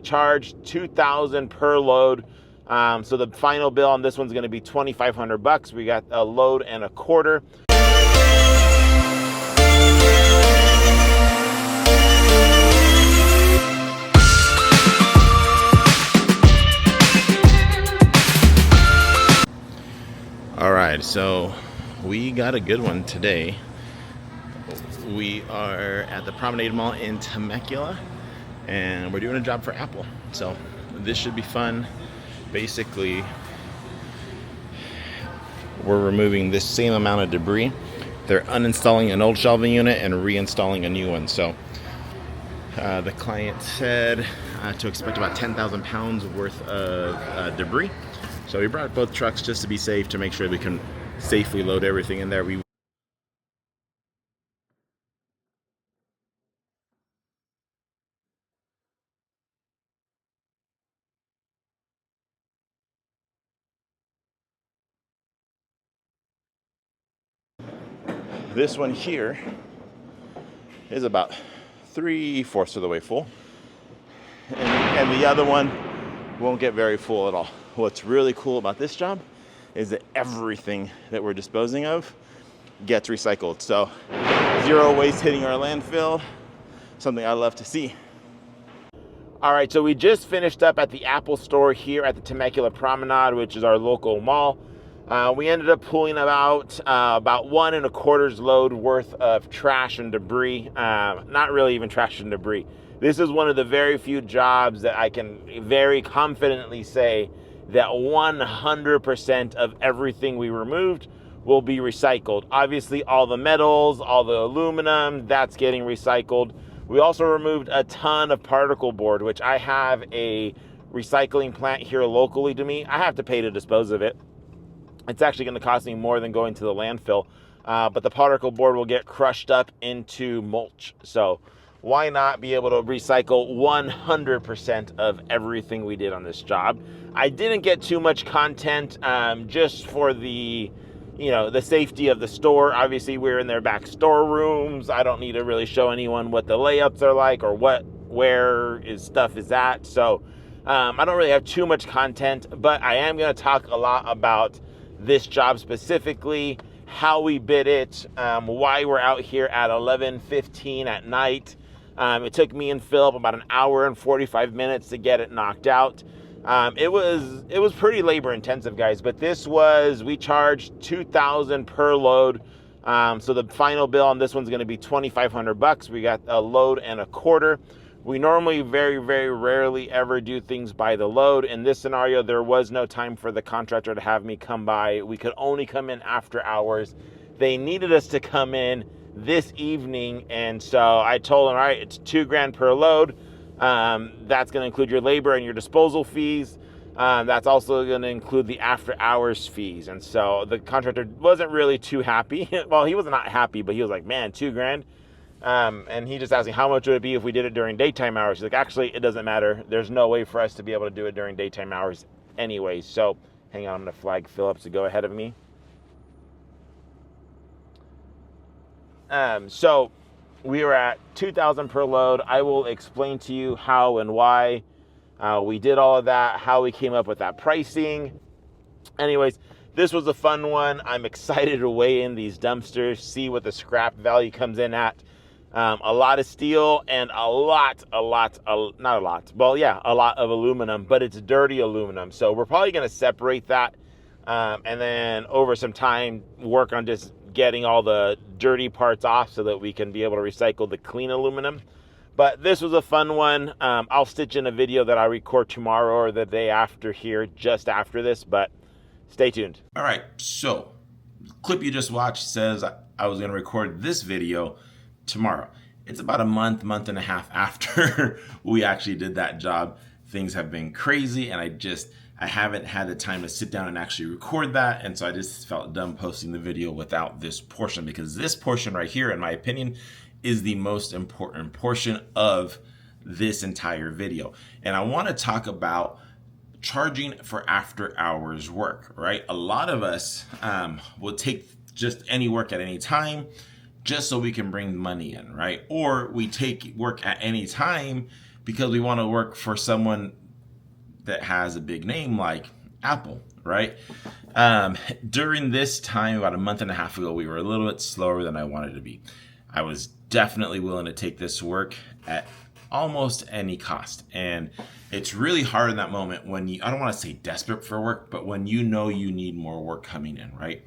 Charge $2,000 per load. So the final bill on this one's going to be $2,500. We got a load and a quarter. All right, so we got a good one today. We are at the Promenade Mall in Temecula, and we're doing a job for Apple. So this should be fun. Basically, we're removing this same amount of debris. They're uninstalling an old shelving unit and reinstalling a new one. So the client said to expect about 10,000 pounds worth of debris. So we brought both trucks just to be safe, to make sure we can safely load everything in there. This one here is about 3/4 of the way full, and the other one won't get very full at all. What's really cool about this job is that everything that we're disposing of gets recycled. So zero waste hitting our landfill, something I love to see. All right, so we just finished up at the Apple store here at the Temecula Promenade, which is our local mall. We ended up pulling about 1 1/4 load worth of trash and debris. Not really even trash and debris. This is one of the very few jobs that I can very confidently say that 100% of everything we removed will be recycled. Obviously, all the metals, all the aluminum, that's getting recycled. We also removed a ton of particle board, which I have a recycling plant here locally to me. I have to pay to dispose of it. It's actually going to cost me more than going to the landfill, but the particle board will get crushed up into mulch. So why not be able to recycle 100% of everything we did on this job? I didn't get too much content, just for the safety of the store. Obviously, we're in their back storerooms. I don't need to really show anyone what the layouts are like or where stuff is at. So I don't really have too much content, but I am going to talk a lot about this job specifically, how we bid it, why we're out here at 11:15 at night. It took me and Philip about an hour and 45 minutes to get it knocked out. It was pretty labor intensive, guys, but we charged $2,000 per load. So the final bill on this one's going to be $2,500. We got a load and a quarter. We normally very, very rarely ever do things by the load. In this scenario, there was no time for the contractor to have me come by. We could only come in after hours. They needed us to come in this evening, and so I told them, all right, it's $2,000 per load. That's going to include your labor and your disposal fees. That's also going to include the after hours fees. And so the contractor wasn't really too happy. Well, he was not happy, but he was like, man, $2,000. And he just asked me, how much would it be if we did it during daytime hours? He's like, actually, it doesn't matter. There's no way for us to be able to do it during daytime hours anyway. So hang on, I'm going to flag Phillips to go ahead of me. So we were at $2,000 per load. I will explain to you how and why we did all of that, how we came up with that pricing. Anyways, this was a fun one. I'm excited to weigh in these dumpsters, see what the scrap value comes in at. A lot of steel and a lot of aluminum, but it's dirty aluminum. So we're probably going to separate that, and then over some time work on just getting all the dirty parts off so that we can be able to recycle the clean aluminum. But this was a fun one. I'll stitch in a video that I record tomorrow or the day after here, just after this, but stay tuned. All right, so the clip you just watched says I was going to record this video tomorrow. It's about a month and a half after we actually did that job. Things have been crazy, and I haven't had the time to sit down and actually record that, and so I just felt dumb posting the video without this portion, because this portion right here, in my opinion, is the most important portion of this entire video. And I want to talk about charging for after hours work, right? A lot of us will take just any work at any time just so we can bring money in, right? Or we take work at any time because we want to work for someone that has a big name like Apple, right? During this time, about a month and a half ago, we were a little bit slower than I wanted to be. I was definitely willing to take this work at almost any cost. And it's really hard in that moment when you, I don't want to say desperate for work, but when you know you need more work coming in, right?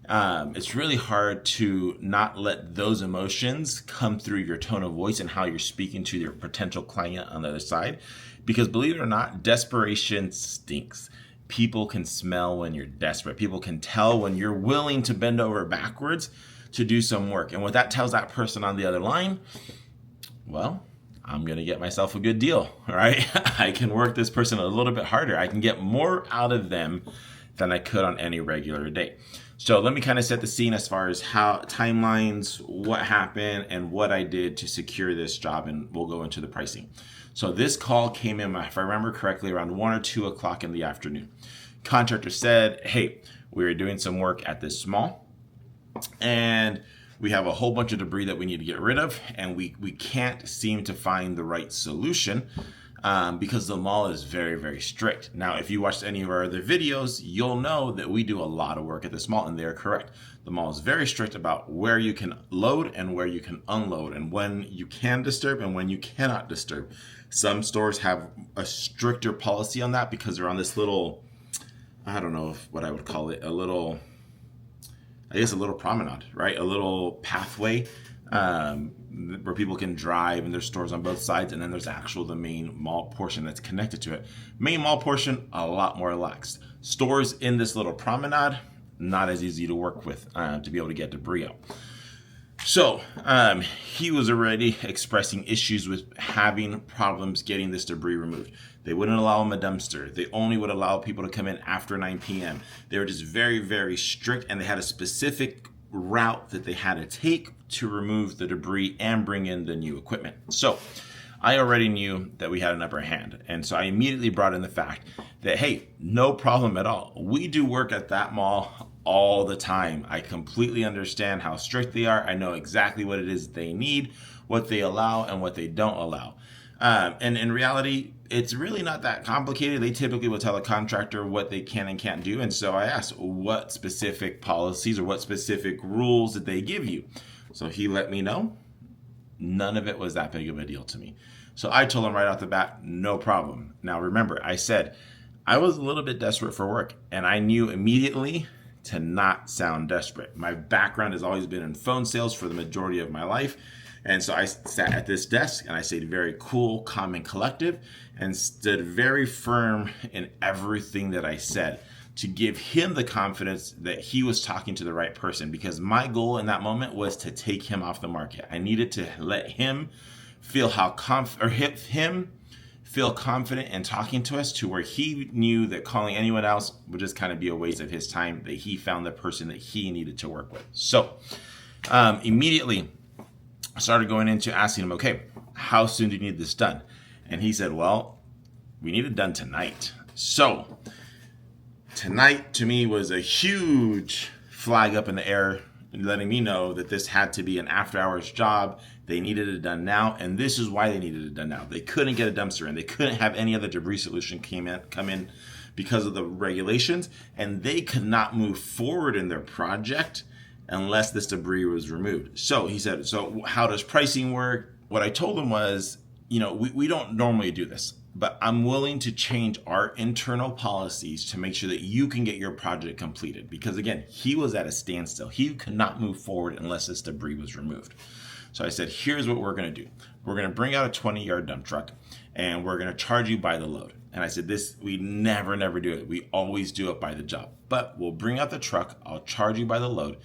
It's really hard to not let those emotions come through your tone of voice and how you're speaking to your potential client on the other side. Because believe it or not, desperation stinks. People can smell when you're desperate. People can tell when you're willing to bend over backwards to do some work. And what that tells that person on the other line, well, I'm going to get myself a good deal, all right? I can work this person a little bit harder. I can get more out of them than I could on any regular day. So let me kind of set the scene as far as how timelines, what happened, and what I did to secure this job, and we'll go into the pricing. So this call came in, if I remember correctly, around 1 or 2 o'clock in the afternoon. Contractor said, hey, we are doing some work at this mall, and we have a whole bunch of debris that we need to get rid of, and we can't seem to find the right solution because the mall is very, very strict. Now, if you watched any of our other videos, you'll know that we do a lot of work at this mall, and they're correct. The mall is very strict about where you can load and where you can unload, and when you can disturb and when you cannot disturb. Some stores have a stricter policy on that because they're on this little, I don't know what I would call it, a little promenade, right? A little pathway where people can drive, and there's stores on both sides, and then there's the main mall portion that's connected to it. Main mall portion, a lot more relaxed. Stores in this little promenade, not as easy to work with to be able to get debris out. So he was already expressing issues with having problems getting this debris removed. They wouldn't allow him a dumpster. They only would allow people to come in after 9 p.m. They were just very, very strict, and they had a specific route that they had to take to remove the debris and bring in the new equipment. So I already knew that we had an upper hand. And so I immediately brought in the fact that, hey, no problem at all. We do work at that mall all the time. I completely understand how strict they are. I know exactly what it is they need, what they allow, and what they don't allow. And in reality, it's really not that complicated. They typically will tell a contractor what they can and can't do. And so I asked, what specific policies or what specific rules did they give you? So he let me know. None of it was that big of a deal to me. So I told him right off the bat, no problem. Now remember, I said I was a little bit desperate for work, and I knew immediately to not sound desperate. My background has always been in phone sales for the majority of my life. And so I sat at this desk and I stayed very cool, calm, and collective, and stood very firm in everything that I said to give him the confidence that he was talking to the right person, because my goal in that moment was to take him off the market. I needed to let him feel feel confident in talking to us, to where he knew that calling anyone else would just kind of be a waste of his time, that he found the person that he needed to work with. So immediately I started going into asking him, okay, how soon do you need this done? And he said, well, we need it done tonight. So tonight to me was a huge flag up in the air, letting me know that this had to be an after hours job. They needed it done now, and this is why they needed it done now. They couldn't get a dumpster in. They couldn't have any other debris solution come in because of the regulations, and they could not move forward in their project unless this debris was removed. So he said, so how does pricing work? What I told him was, we don't normally do this, but I'm willing to change our internal policies to make sure that you can get your project completed. Because again, he was at a standstill. He could not move forward unless this debris was removed. So I said, here's what we're going to do. We're going to bring out a 20-yard dump truck, and we're going to charge you by the load. And I said, we never do it. We always do it by the job. But we'll bring out the truck. I'll charge you by the load.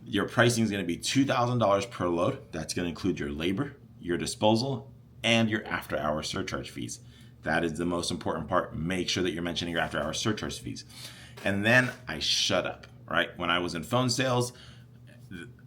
Your pricing is going to be $2,000 per load. That's going to include your labor, your disposal, and your after-hour surcharge fees. That is the most important part. Make sure that you're mentioning your after-hour surcharge fees. And then I shut up, right? When I was in phone sales,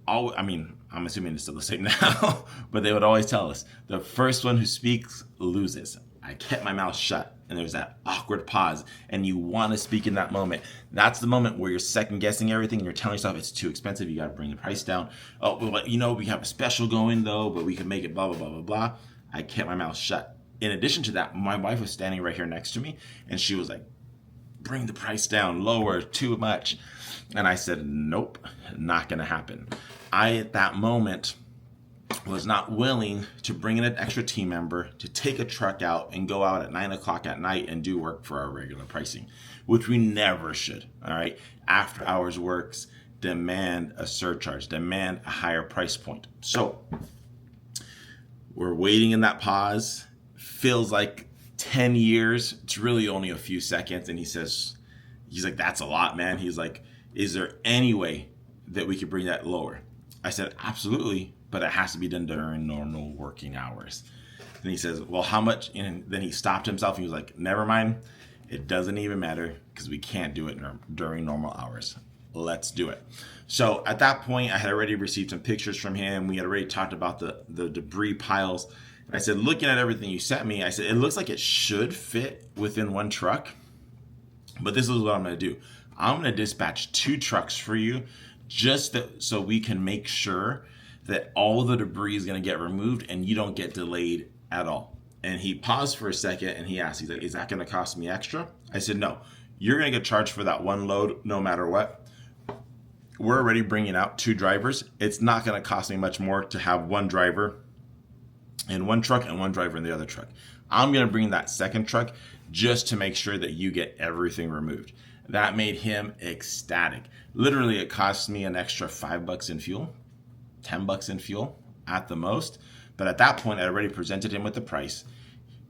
I'm assuming it's still the same now, but they would always tell us, the first one who speaks loses. I kept my mouth shut, and there's that awkward pause, and you want to speak in that moment. That's the moment where you're second guessing everything, and you're telling yourself it's too expensive, you got to bring the price down. Oh, well, we have a special going though, but we can make it blah, blah, blah, blah, blah. I kept my mouth shut. in addition to that, my wife was standing right here next to me, and she was like, bring the price down, lower, too much. And I said, nope, not going to happen. I, at that moment, was not willing to bring in an extra team member to take a truck out and go out at 9 o'clock at night and do work for our regular pricing, which we never should. All right. After hours works demand a surcharge, demand a higher price point. So we're waiting in that pause. Feels like 10 years. It's really only a few seconds. And he's like, that's a lot, man. He's like, is there any way that we could bring that lower? I said, absolutely, but it has to be done during normal working hours. And he says, well, how much? And then he stopped himself. And he was like, never mind. It doesn't even matter because we can't do it during normal hours. Let's do it. So at that point, I had already received some pictures from him. We had already talked about the debris piles. And I said, looking at everything you sent me, I said, it looks like it should fit within one truck. But this is what I'm going to do. I'm going to dispatch 2 trucks for you so we can make sure that all the debris is going to get removed and you don't get delayed at all. And he paused for a second and he asked, he's like, is that going to cost me extra? I said, no, you're going to get charged for that one load no matter what. We're already bringing out 2 drivers. It's not going to cost me much more to have one driver in one truck and one driver in the other truck. I'm going to bring that second truck just to make sure that you get everything removed. That made him ecstatic. Literally, it cost me an extra $5 in fuel, $10 in fuel at the most. But at that point, I already presented him with the price.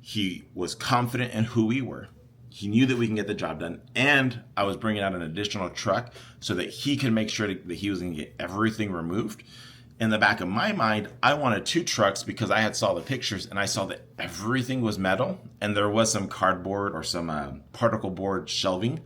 He was confident in who we were. He knew that we can get the job done. And I was bringing out an additional truck so that he could make sure that he was going to get everything removed. In the back of my mind, I wanted 2 trucks because I had saw the pictures and I saw that everything was metal and there was some cardboard or some particle board shelving.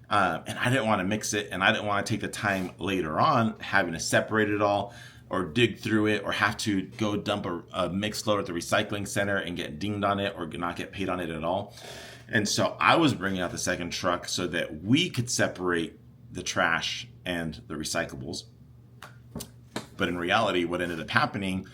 And I didn't want to mix it, and I didn't want to take the time later on having to separate it all or dig through it or have to go dump a mixed load at the recycling center and get dinged on it or not get paid on it at all. And so I was bringing out the second truck so that we could separate the trash and the recyclables. But in reality, what ended up happening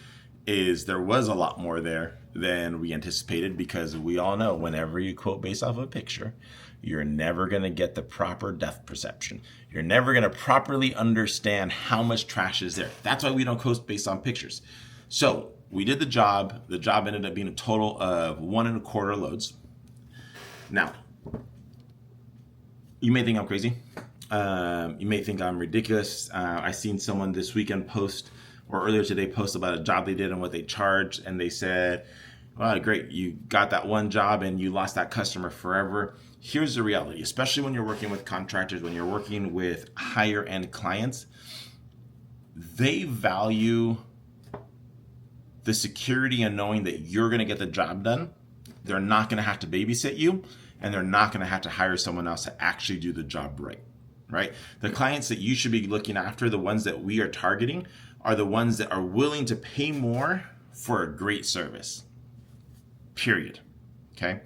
is there was a lot more there than we anticipated, because we all know whenever you quote based off of a picture, you're never going to get the proper depth perception. You're never going to properly understand how much trash is there. That's why we don't quote based on pictures. So we did the job. The job ended up being a total of 1 1/4 loads. Now, you may think I'm crazy. You may think I'm ridiculous. I seen someone this weekend post, or earlier today, post about a job they did and what they charged. And they said, well, great, you got that one job and you lost that customer forever. Here's the reality, especially when you're working with contractors, when you're working with higher end clients, they value the security and knowing that you're going to get the job done. They're not going to have to babysit you, and they're not going to have to hire someone else to actually do the job right? The clients that you should be looking after, the ones that we are targeting, are the ones that are willing to pay more for a great service. Period. Okay.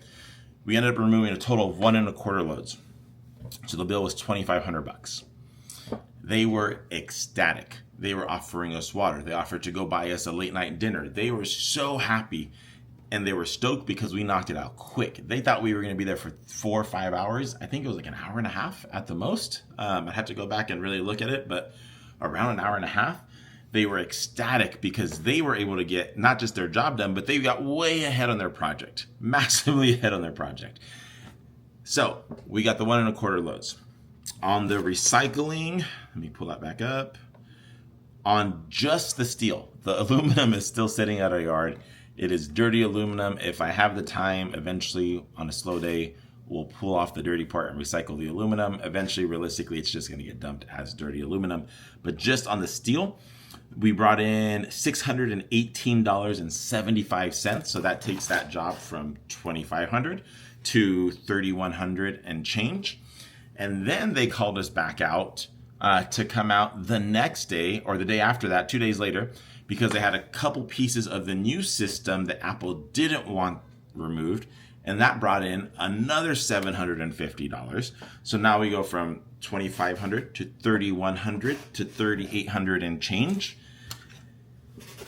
We ended up removing a total of 1 1/4 loads. So the bill was $2,500. They were ecstatic. They were offering us water. They offered to go buy us a late night dinner. They were so happy, and they were stoked because we knocked it out quick. They thought we were going to be there for 4 or 5 hours. I think it was like an hour and a half at the most. I'd have to go back and really look at it, but around an hour and a half. They were ecstatic because they were able to get not just their job done, but they got way ahead on their project, massively ahead on their project. So we got the 1 1/4 loads. On the recycling, let me pull that back up. On just the steel, the aluminum is still sitting at our yard. It is dirty aluminum. If I have the time, eventually on a slow day, we'll pull off the dirty part and recycle the aluminum. Eventually, realistically, it's just going to get dumped as dirty aluminum. But just on the steel, we brought in $618.75. So that takes that job from $2,500 to $3,100 and change. And then they called us back out to come out the next day or the day after that, 2 days later, because they had a couple pieces of the new system that Apple didn't want removed. And that brought in another $750. So now we go from $2,500 to $3,100 to $3,800 and change.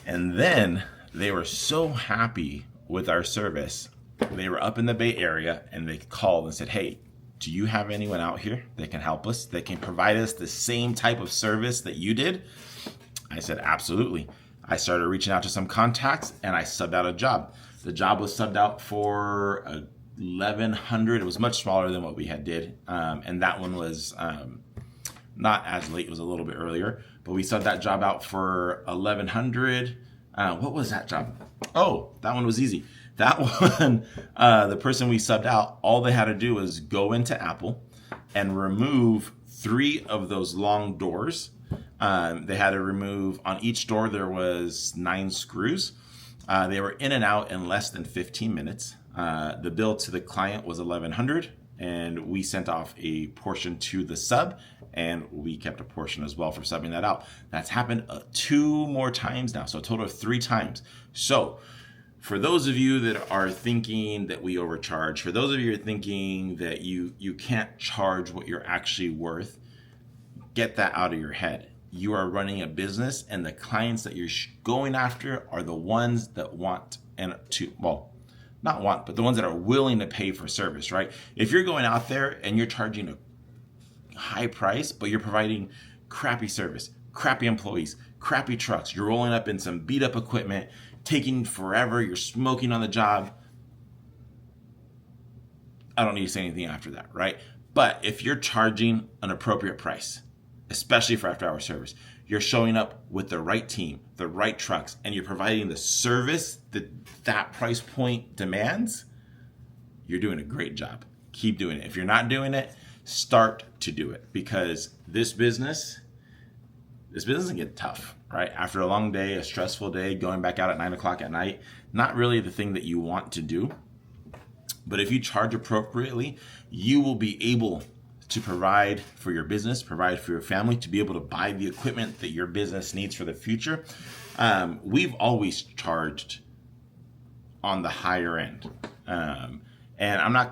And then they were so happy with our service They were up in the Bay Area and they called and said, hey, do you have anyone out here that can help us, that can provide us the same type of service that you did? I said, absolutely. I started reaching out to some contacts and I subbed out a job. The job was subbed out for 1,100. It was much smaller than what we had did. And that one was not as late. It was a little bit earlier, but we subbed that job out for 1,100. What was that job? Oh, that one was easy. That one, the person we subbed out, all they had to do was go into Apple and remove 3 of those long doors. They had to remove, on each door, there was 9 screws. They were in and out in less than 15 minutes. The bill to the client was $1,100, and we sent off a portion to the sub, and we kept a portion as well for subbing that out. That's happened 2 more times now, so a total of 3 times. So for those of you that are thinking that we overcharge, for those of you who are thinking that you can't charge what you're actually worth, get that out of your head. You are running a business, and the clients that you're going after are the ones that want not want, but the ones that are willing to pay for service, right? If you're going out there and you're charging a high price, but you're providing crappy service, crappy employees, crappy trucks, you're rolling up in some beat up equipment, taking forever, you're smoking on the job, I don't need to say anything after that, right? But if you're charging an appropriate price, especially for after-hour service, you're showing up with the right team, the right trucks, and you're providing the service that price point demands, you're doing a great job. Keep doing it. If you're not doing it, start to do it, because this business can get tough, right? After a long day, a stressful day, going back out at 9 o'clock at night, not really the thing that you want to do. But if you charge appropriately, you will be able to provide for your business, provide for your family, to be able to buy the equipment that your business needs for the future. We've always charged on the higher end. And I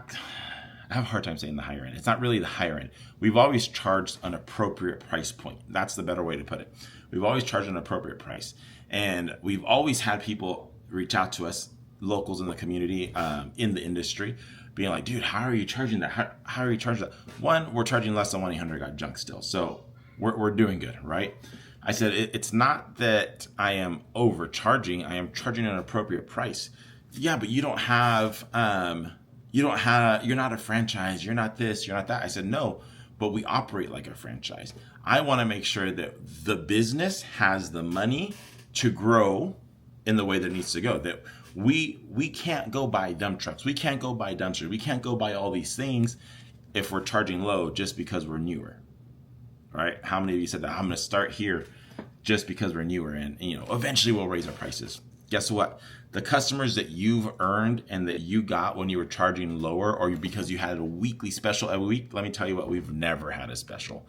have a hard time saying the higher end. It's not really the higher end. We've always charged an appropriate price point. That's the better way to put it. We've always charged an appropriate price. And we've always had people reach out to us, locals in the community, in the industry, being like, dude, how are you charging that? How are you charging that? One, we're charging less than 1-800-GOT-JUNK still. So we're doing good, right? I said, it's not that I am overcharging. I am charging an appropriate price. Yeah, but you're not a franchise. You're not this, you're not that. I said, no, but we operate like a franchise. I want to make sure that the business has the money to grow in the way that it needs to go. That we can't go buy dump trucks. We can't go buy dumpsters. We can't go buy all these things if we're charging low just because we're newer, right? How many of you said that? I'm going to start here just because we're newer, and eventually we'll raise our prices. Guess what? The customers that you've earned and that you got when you were charging lower, or because you had a weekly special every week, let me tell you what, we've never had a special.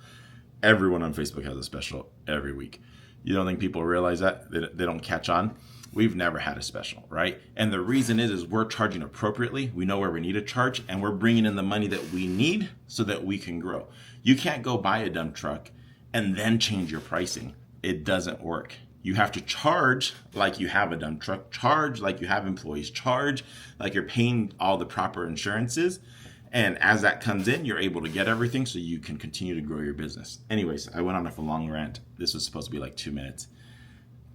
Everyone on Facebook has a special every week. You don't think people realize that? They don't catch on? We've never had a special, right? And the reason is we're charging appropriately. We know where we need to charge, and we're bringing in the money that we need so that we can grow. You can't go buy a dump truck and then change your pricing. It doesn't work. You have to charge like you have a dump truck, charge like you have employees, charge like you're paying all the proper insurances. And as that comes in, you're able to get everything so you can continue to grow your business. Anyways, I went on a long rant. This was supposed to be like 2 minutes.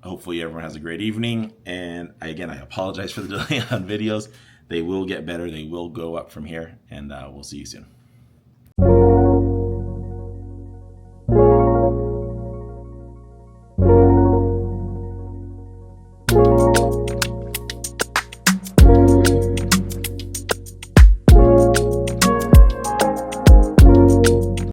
Hopefully everyone has a great evening. And I apologize for the delay on videos. They will get better. They will go up from here. And we'll see you soon.